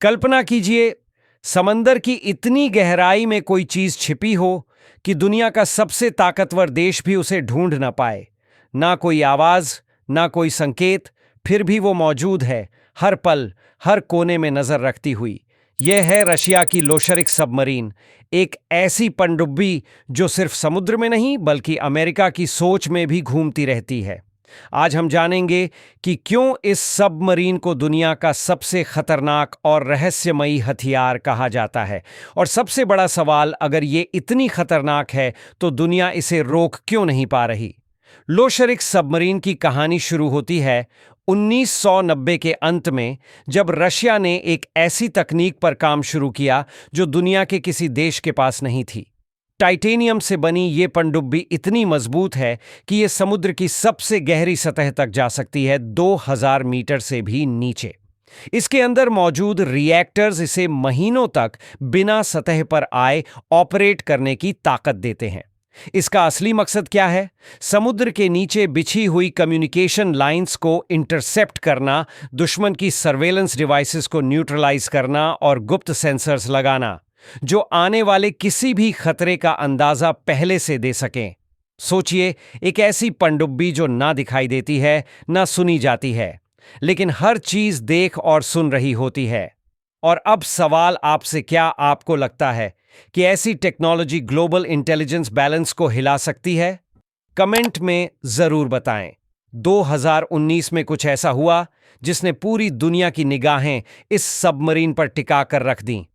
कल्पना कीजिए, समंदर की इतनी गहराई में कोई चीज छिपी हो कि दुनिया का सबसे ताकतवर देश भी उसे ढूंढ ना पाए। ना कोई आवाज, ना कोई संकेत, फिर भी वो मौजूद है, हर पल, हर कोने में नजर रखती हुई। यह है रशिया की लोशरिक सबमरीन, एक ऐसी पनडुब्बी जो सिर्फ समुद्र में नहीं बल्कि अमेरिका की सोच में भी घूमती रहती है। आज हम जानेंगे कि क्यों इस सबमरीन को दुनिया का सबसे खतरनाक और रहस्यमयी हथियार कहा जाता है। और सबसे बड़ा सवाल, अगर ये इतनी खतरनाक है तो दुनिया इसे रोक क्यों नहीं पा रही। लोशरिक सबमरीन की कहानी शुरू होती है 1990 के अंत में, जब रशिया ने एक ऐसी तकनीक पर काम शुरू किया जो दुनिया के किसी देश के पास नहीं थी। टाइटेनियम से बनी ये पनडुब्बी इतनी मजबूत है कि ये समुद्र की सबसे गहरी सतह तक जा सकती है, 2000 मीटर से भी नीचे। इसके अंदर मौजूद रिएक्टर्स इसे महीनों तक बिना सतह पर आए ऑपरेट करने की ताकत देते हैं। इसका असली मकसद क्या है? समुद्र के नीचे बिछी हुई कम्युनिकेशन लाइंस को इंटरसेप्ट करना, दुश्मन की सर्वेलेंस डिवाइसेस को न्यूट्रलाइज करना और गुप्त सेंसर्स लगाना जो आने वाले किसी भी खतरे का अंदाजा पहले से दे सकें। सोचिए, एक ऐसी पनडुब्बी जो ना दिखाई देती है, ना सुनी जाती है, लेकिन हर चीज देख और सुन रही होती है। और अब सवाल आपसे, क्या आपको लगता है कि ऐसी टेक्नोलॉजी ग्लोबल इंटेलिजेंस बैलेंस को हिला सकती है? कमेंट में जरूर बताएं। 2019 में कुछ ऐसा हुआ जिसने पूरी दुनिया की निगाहें इस सबमरीन पर टिका कर रख दी।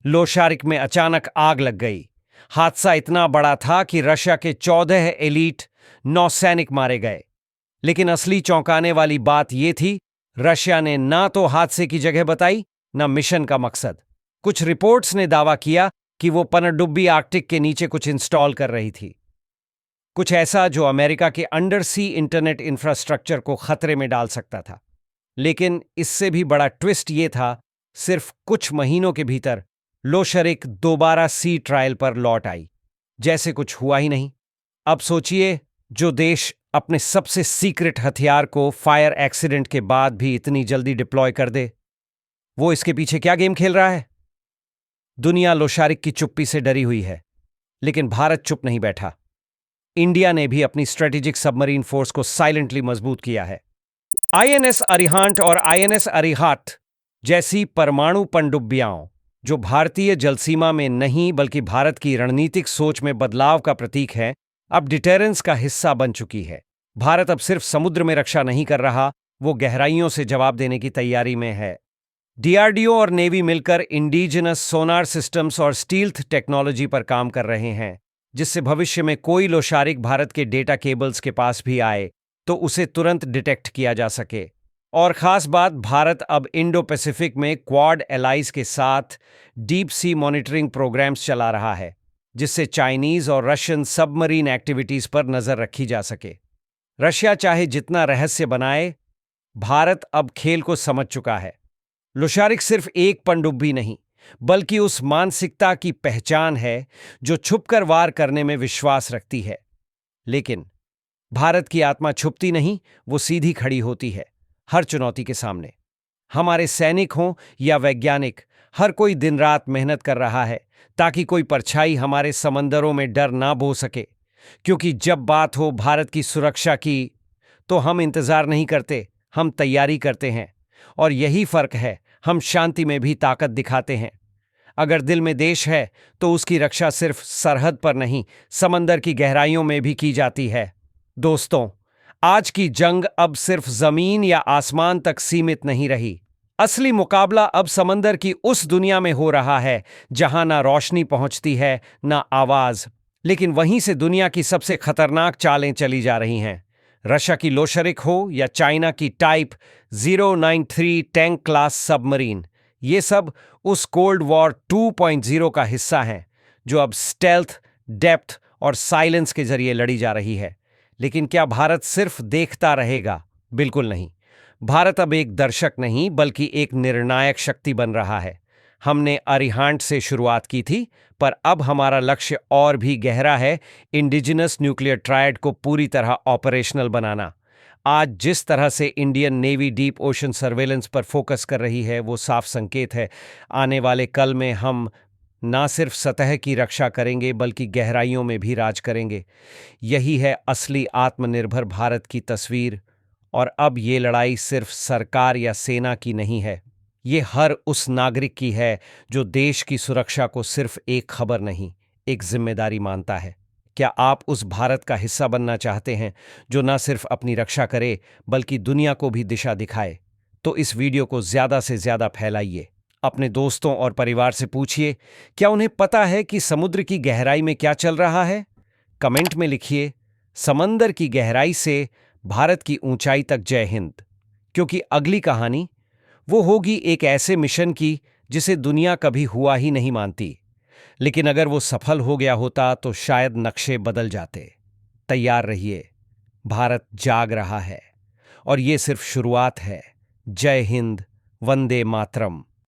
लोशारिक में अचानक आग लग गई। हादसा इतना बड़ा था कि रशिया के 14 एलीट नौसैनिक मारे गए। लेकिन असली चौंकाने वाली बात यह थी, रशिया ने ना तो हादसे की जगह बताई, ना मिशन का मकसद। कुछ रिपोर्ट्स ने दावा किया कि वो पनडुब्बी आर्कटिक के नीचे कुछ इंस्टॉल कर रही थी, कुछ ऐसा जो अमेरिका के अंडर सी इंटरनेट इंफ्रास्ट्रक्चर को खतरे में डाल सकता था। लेकिन इससे भी बड़ा ट्विस्ट ये था, सिर्फ कुछ महीनों के भीतर लोशरिक दोबारा सी ट्रायल पर लौट आई, जैसे कुछ हुआ ही नहीं। अब सोचिए, जो देश अपने सबसे सीक्रेट हथियार को फायर एक्सीडेंट के बाद भी इतनी जल्दी डिप्लॉय कर दे, वो इसके पीछे क्या गेम खेल रहा है? दुनिया लोशारिक की चुप्पी से डरी हुई है, लेकिन भारत चुप नहीं बैठा। इंडिया ने भी अपनी स्ट्रेटेजिक सबमरीन फोर्स को साइलेंटली मजबूत किया है। आईएनएस अरिहांट और आईएनएस अरिहात जैसी परमाणु पनडुब्बियां, जो भारतीय जलसीमा में नहीं बल्कि भारत की रणनीतिक सोच में बदलाव का प्रतीक है, अब डिटेरेंस का हिस्सा बन चुकी है। भारत अब सिर्फ समुद्र में रक्षा नहीं कर रहा, वो गहराइयों से जवाब देने की तैयारी में है। डीआरडीओ और नेवी मिलकर इंडिजिनस सोनार सिस्टम्स और स्टील्थ टेक्नोलॉजी पर काम कर रहे हैं, जिससे भविष्य में कोई लोशारिक भारत के डेटा केबल्स के पास भी आए तो उसे तुरंत डिटेक्ट किया जा सके। और खास बात, भारत अब इंडो पैसिफिक में क्वाड एलाइज के साथ डीप सी मॉनिटरिंग प्रोग्राम्स चला रहा है, जिससे चाइनीज और रशियन सबमरीन एक्टिविटीज पर नजर रखी जा सके। रशिया चाहे जितना रहस्य बनाए, भारत अब खेल को समझ चुका है। लोशारिक सिर्फ एक पनडुब्बी नहीं, बल्कि उस मानसिकता की पहचान है जो छुपकर वार करने में विश्वास रखती है। लेकिन भारत की आत्मा छुपती नहीं, वो सीधी खड़ी होती है हर चुनौती के सामने। हमारे सैनिक हों या वैज्ञानिक, हर कोई दिन रात मेहनत कर रहा है ताकि कोई परछाई हमारे समंदरों में डर ना बो सके। क्योंकि जब बात हो भारत की सुरक्षा की, तो हम इंतजार नहीं करते, हम तैयारी करते हैं। और यही फर्क है, हम शांति में भी ताकत दिखाते हैं। अगर दिल में देश है तो उसकी रक्षा सिर्फ सरहद पर नहीं, समंदर की गहराइयों में भी की जाती है। दोस्तों, आज की जंग अब सिर्फ जमीन या आसमान तक सीमित नहीं रही। असली मुकाबला अब समंदर की उस दुनिया में हो रहा है जहां ना रोशनी पहुंचती है, ना आवाज, लेकिन वहीं से दुनिया की सबसे खतरनाक चालें चली जा रही हैं। रशिया की लोशरिक हो या चाइना की टाइप 093 टैंक क्लास सबमरीन, ये सब उस कोल्ड वॉर 2.0 का हिस्सा हैं, जो अब स्टेल्थ, डेप्थ और साइलेंस के जरिए लड़ी जा रही है। लेकिन क्या भारत सिर्फ देखता रहेगा? बिल्कुल नहीं। भारत अब एक दर्शक नहीं बल्कि एक निर्णायक शक्ति बन रहा है। हमने अरिहांट से शुरुआत की थी, पर अब हमारा लक्ष्य और भी गहरा है, इंडिजिनस न्यूक्लियर ट्रायड को पूरी तरह ऑपरेशनल बनाना। आज जिस तरह से Indian navy deep ocean surveillance पर फोकस कर रही है वो साफ संकेत है आने वाले कल में हम ना सिर्फ सतह की रक्षा करेंगे बल्कि गहराइयों में भी राज करेंगे। यही है असली आत्मनिर्भर भारत की तस्वीर। और अब ये लड़ाई सिर्फ सरकार या सेना की नहीं है, ये हर उस नागरिक की है जो देश की सुरक्षा को सिर्फ एक खबर नहीं, एक जिम्मेदारी मानता है। क्या आप उस भारत का हिस्सा बनना चाहते हैं जो न सिर्फ अपनी रक्षा करे बल्कि दुनिया को भी दिशा दिखाए? तो इस वीडियो को ज्यादा से ज्यादा फैलाइए। अपने दोस्तों और परिवार से पूछिए, क्या उन्हें पता है कि समुद्र की गहराई में क्या चल रहा है? कमेंट में लिखिए, समंदर की गहराई से भारत की ऊंचाई तक जय हिंद। क्योंकि अगली कहानी वो होगी एक ऐसे मिशन की जिसे दुनिया कभी हुआ ही नहीं मानती, लेकिन अगर वो सफल हो गया होता तो शायद नक्शे बदल जाते। तैयार रहिए, भारत जाग रहा है और ये सिर्फ शुरुआत है। जय हिंद, वंदे मातरम।